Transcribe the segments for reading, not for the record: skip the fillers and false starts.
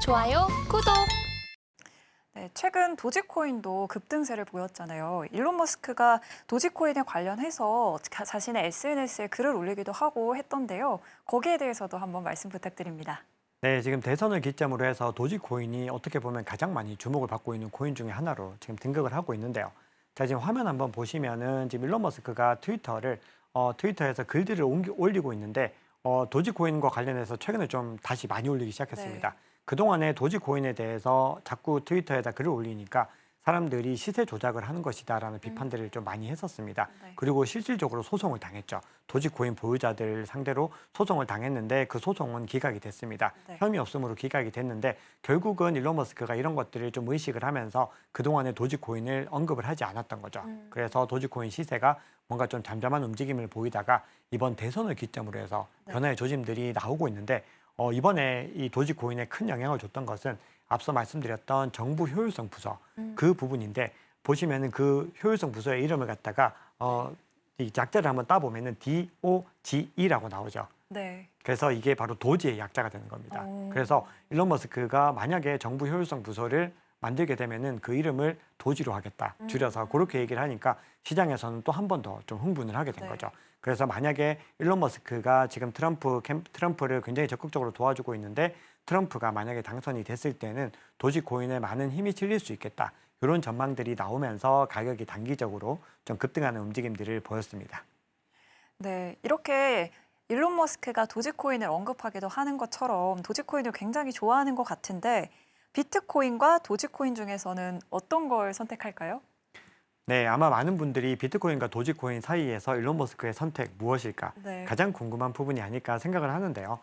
좋아요, 구독! 네, 최근 도지코인도 급등세를 보였잖아요. 일론 머스크가 도지코인에 관련해서 자신의 SNS에 글을 올리기도 하고 했던데요. 거기에 대해서도 한번 말씀 부탁드립니다. 네, 지금 대선을 기점으로 해서 도지코인이 어떻게 보면 가장 많이 주목을 받고 있는 코인 중에 하나로 지금 등극을 하고 있는데요. 자, 지금 화면 한번 보시면은 지금 일론 머스크가 트위터에서 글들을 올리고 있는데 도지코인과 관련해서 최근에 좀 다시 많이 올리기 시작했습니다. 네. 그동안에 도지코인에 대해서 자꾸 트위터에다 글을 올리니까 사람들이 시세 조작을 하는 것이다라는 비판들을 좀 많이 했었습니다. 네. 그리고 실질적으로 소송을 당했죠. 도지코인 보유자들 상대로 소송을 당했는데 그 소송은 기각이 됐습니다. 네. 혐의 없음으로 기각이 됐는데 결국은 일론 머스크가 이런 것들을 좀 의식을 하면서 그동안에 도지코인을 언급을 하지 않았던 거죠. 그래서 도지코인 시세가 뭔가 좀 잠잠한 움직임을 보이다가 이번 대선을 기점으로 해서 네. 변화의 조짐들이 나오고 있는데 이번에 이 도지코인에 큰 영향을 줬던 것은 앞서 말씀드렸던 정부 효율성 부서 그 부분인데 보시면은 그 효율성 부서의 이름을 갖다가 이 약자를 한번 따보면은 DOGE라고 나오죠. 네. 그래서 이게 바로 도지의 약자가 되는 겁니다. 오. 그래서 일론 머스크가 만약에 정부 효율성 부서를 만들게 되면은 그 이름을 도지로 하겠다. 줄여서 그렇게 얘기를 하니까 시장에서는 또 한 번 더 좀 흥분을 하게 된 네. 거죠. 그래서 만약에 일론 머스크가 지금 트럼프를 굉장히 적극적으로 도와주고 있는데 트럼프가 만약에 당선이 됐을 때는 도지코인에 많은 힘이 실릴 수 있겠다. 이런 전망들이 나오면서 가격이 단기적으로 좀 급등하는 움직임들을 보였습니다. 네, 이렇게 일론 머스크가 도지코인을 언급하기도 하는 것처럼 도지코인을 굉장히 좋아하는 것 같은데 비트코인과 도지코인 중에서는 어떤 걸 선택할까요? 네, 아마 많은 분들이 비트코인과 도지코인 사이에서 일론 머스크의 선택 무엇일까? 네. 가장 궁금한 부분이 아닐까 생각을 하는데요.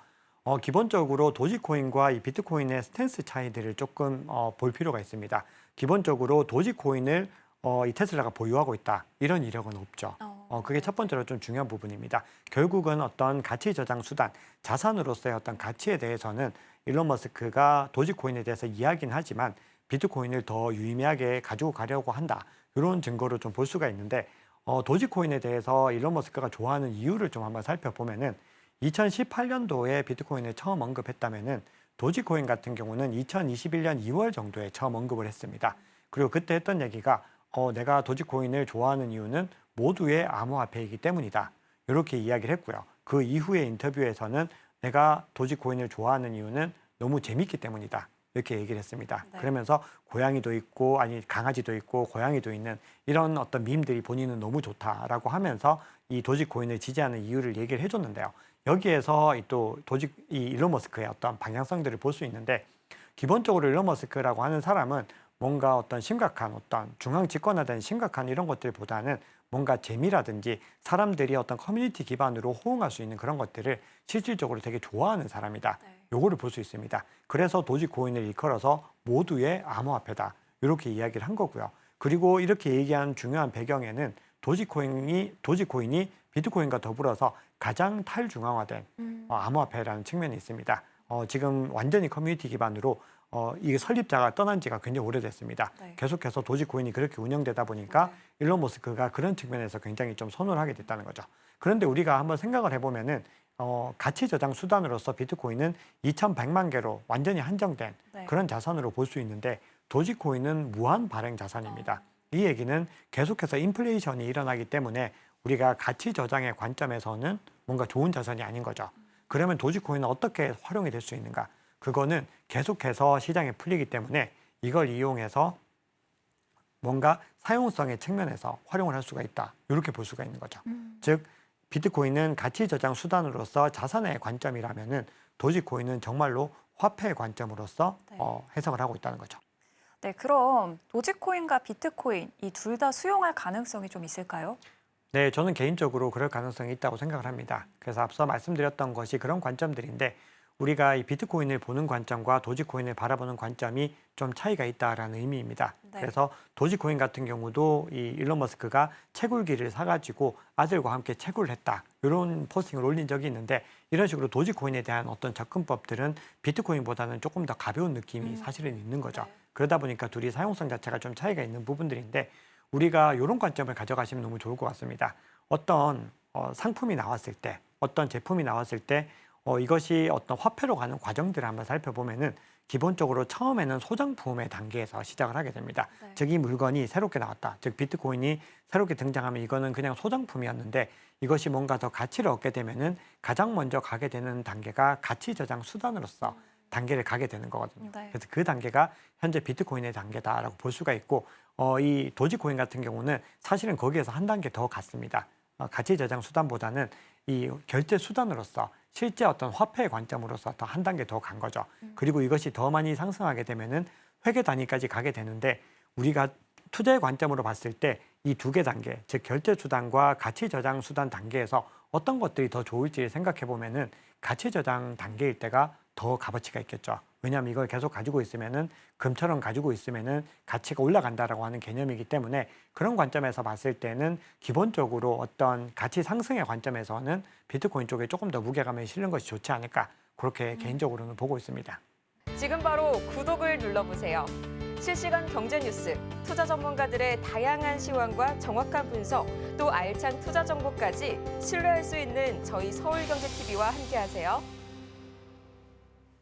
기본적으로 도지코인과 이 비트코인의 스탠스 차이들을 조금 볼 필요가 있습니다. 기본적으로 도지코인을 이 테슬라가 보유하고 있다. 이런 이력은 없죠. 그게 첫 번째로 좀 중요한 부분입니다. 결국은 어떤 가치 저장 수단, 자산으로서의 어떤 가치에 대해서는 일론 머스크가 도지코인에 대해서 이야기는 하지만 비트코인을 더 유의미하게 가지고 가려고 한다. 이런 증거를 좀 볼 수가 있는데 도지코인에 대해서 일론 머스크가 좋아하는 이유를 좀 한번 살펴보면은 2018년도에 비트코인을 처음 언급했다면은 도지코인 같은 경우는 2021년 2월 정도에 처음 언급을 했습니다. 그리고 그때 했던 얘기가 내가 도지코인을 좋아하는 이유는 모두의 암호화폐이기 때문이다. 이렇게 이야기를 했고요. 그 이후의 인터뷰에서는 내가 도지코인을 좋아하는 이유는 너무 재밌기 때문이다. 이렇게 얘기를 했습니다. 네. 그러면서 고양이도 있고 아니 강아지도 있고 고양이도 있는 이런 어떤 밈들이 본인은 너무 좋다라고 하면서 이 도지코인을 지지하는 이유를 얘기를 해줬는데요. 여기에서 이 일론 머스크의 어떤 방향성들을 볼 수 있는데 기본적으로 일론 머스크라고 하는 사람은 뭔가 어떤 심각한 어떤 중앙 집권화된 심각한 이런 것들보다는 뭔가 재미라든지 사람들이 어떤 커뮤니티 기반으로 호응할 수 있는 그런 것들을 실질적으로 되게 좋아하는 사람이다. 네. 요거를 볼 수 있습니다. 그래서 도지코인을 일컬어서 모두의 암호화폐다. 이렇게 이야기를 한 거고요. 그리고 이렇게 얘기한 중요한 배경에는 도지코인이 비트코인과 더불어서 가장 탈중앙화된 암호화폐라는 측면이 있습니다. 지금 완전히 커뮤니티 기반으로 이게 설립자가 떠난 지가 굉장히 오래됐습니다. 네. 계속해서 도지코인이 그렇게 운영되다 보니까 네. 일론 머스크가 그런 측면에서 굉장히 좀 선호를 하게 됐다는 거죠. 그런데 우리가 한번 생각을 해보면은 가치 저장 수단으로서 비트코인은 2,100만 개로 완전히 한정된 네. 그런 자산으로 볼 수 있는데 도지코인은 무한 발행 자산입니다. 이 얘기는 계속해서 인플레이션이 일어나기 때문에 우리가 가치 저장의 관점에서는 뭔가 좋은 자산이 아닌 거죠. 그러면 도지코인은 어떻게 활용이 될 수 있는가? 그거는 계속해서 시장에 풀리기 때문에 이걸 이용해서 뭔가 사용성의 측면에서 활용을 할 수가 있다. 이렇게 볼 수가 있는 거죠. 즉 비트코인은 가치 저장 수단으로서 자산의 관점이라면은 도지코인은 정말로 화폐의 관점으로서 네. 해석을 하고 있다는 거죠. 네, 그럼 도지코인과 비트코인 이 둘 다 수용할 가능성이 좀 있을까요? 네, 저는 개인적으로 그럴 가능성이 있다고 생각을 합니다. 그래서 앞서 말씀드렸던 것이 그런 관점들인데 우리가 이 비트코인을 보는 관점과 도지코인을 바라보는 관점이 좀 차이가 있다라는 의미입니다. 네. 그래서 도지코인 같은 경우도 이 일론 머스크가 채굴기를 사가지고 아들과 함께 채굴을 했다. 이런 포스팅을 올린 적이 있는데 이런 식으로 도지코인에 대한 어떤 접근법들은 비트코인보다는 조금 더 가벼운 느낌이 사실은 있는 거죠. 네. 그러다 보니까 둘이 사용성 자체가 좀 차이가 있는 부분들인데 우리가 이런 관점을 가져가시면 너무 좋을 것 같습니다. 어떤 상품이 나왔을 때, 어떤 제품이 나왔을 때 이것이 어떤 화폐로 가는 과정들을 한번 살펴보면은 기본적으로 처음에는 소장품의 단계에서 시작을 하게 됩니다. 네. 즉 이 물건이 새롭게 나왔다. 즉 비트코인이 새롭게 등장하면 이거는 그냥 소장품이었는데 이것이 뭔가 더 가치를 얻게 되면은 가장 먼저 가게 되는 단계가 가치 저장 수단으로서 단계를 가게 되는 거거든요. 네. 그래서 그 단계가 현재 비트코인의 단계다라고 볼 수가 있고 이 도지코인 같은 경우는 사실은 거기에서 한 단계 더 갔습니다. 가치 저장 수단보다는 이 결제 수단으로서 실제 어떤 화폐의 관점으로서 더 한 단계 더 간 거죠. 그리고 이것이 더 많이 상승하게 되면은 회계 단위까지 가게 되는데 우리가 투자의 관점으로 봤을 때 이 두 개 단계, 즉 결제 수단과 가치 저장 수단 단계에서 어떤 것들이 더 좋을지 생각해 보면은 가치 저장 단계일 때가 더 값어치가 있겠죠. 왜냐하면 이걸 계속 가지고 있으면은 금처럼 가지고 있으면은 가치가 올라간다라고 하는 개념이기 때문에 그런 관점에서 봤을 때는 기본적으로 어떤 가치 상승의 관점에서는 비트코인 쪽에 조금 더 무게감을 실는 것이 좋지 않을까 그렇게 개인적으로는 보고 있습니다. 지금 바로 구독을 눌러보세요. 실시간 경제 뉴스, 투자 전문가들의 다양한 시황과 정확한 분석, 또 알찬 투자 정보까지 신뢰할 수 있는 저희 서울경제TV와 함께하세요.